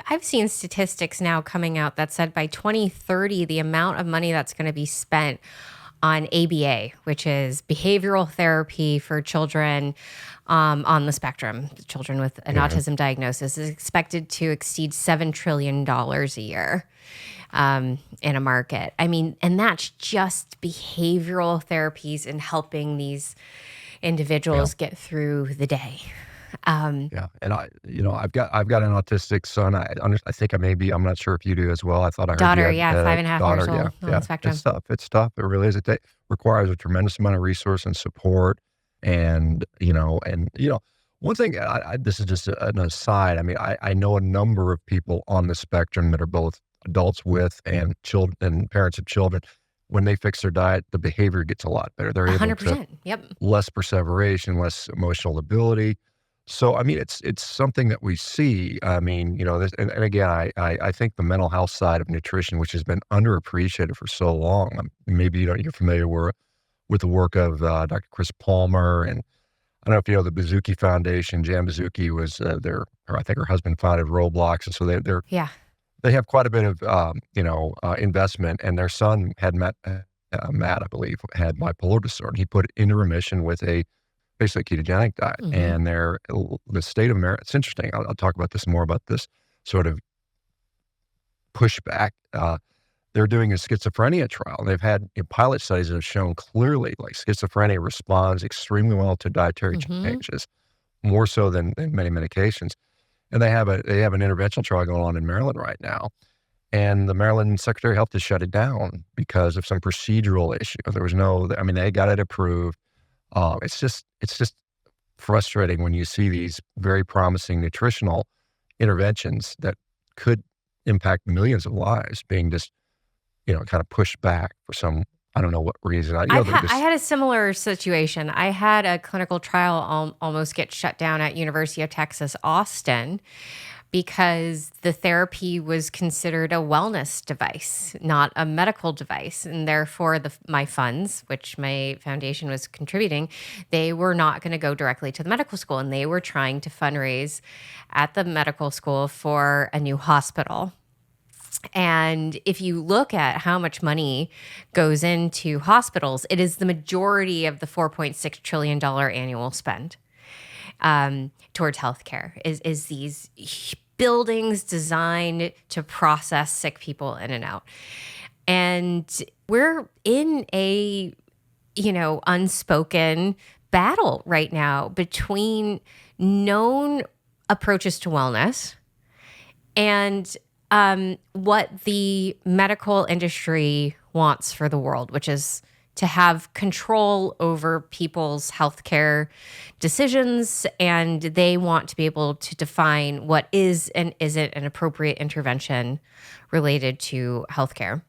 I've seen statistics now coming out that said by 2030, the amount of money that's going to be spent on ABA, which is behavioral therapy for children on the spectrum, children with an autism diagnosis, is expected to exceed $7 trillion a year in a market. I mean, and that's just behavioral therapies and helping these individuals get through the day. Yeah, and I've got an autistic son. I think I'm not sure if you do as well. I thought I heard Daughter, you had 5.5 years daughter. old Yeah, on yeah. the spectrum. It's tough. It really is. It requires a tremendous amount of resource and support. And one thing. This is just an aside. I mean, I know a number of people on the spectrum that are both adults with and children and parents of children. When they fix their diet, the behavior gets a lot better. They're able to 100%. Yep. less perseveration, less emotional ability. So, I mean, it's something that we see. I mean, and again, I think the mental health side of nutrition, which has been underappreciated for so long. Maybe you're familiar with the work of Dr. Chris Palmer, and I don't know if you know the Bazuki Foundation. Jan Bazuki was I think her husband founded Roblox, and so they have quite a bit of investment. And their son had Matt, I believe, had bipolar disorder. He put it into remission with a basically ketogenic diet. And the state of America, it's interesting. I'll talk about this sort of pushback. They're doing a schizophrenia trial. They've had pilot studies that have shown clearly like schizophrenia responds extremely well to dietary changes, more so than many medications. And they have an interventional trial going on in Maryland right now. And the Maryland Secretary of Health has shut it down because of some procedural issue. They got it approved. It's just frustrating when you see these very promising nutritional interventions that could impact millions of lives being just, kind of pushed back for some, I don't know what reason. I had a similar situation. I had a clinical trial almost get shut down at University of Texas, Austin, because the therapy was considered a wellness device, not a medical device. And therefore, my funds, which my foundation was contributing, they were not going to go directly to the medical school. And they were trying to fundraise at the medical school for a new hospital. And if you look at how much money goes into hospitals, it is the majority of the $4.6 trillion annual spend towards healthcare is these buildings designed to process sick people in and out. And we're in a, unspoken battle right now between known approaches to wellness and what the medical industry wants for the world, which is to have control over people's healthcare decisions, and they want to be able to define what is and isn't an appropriate intervention related to healthcare.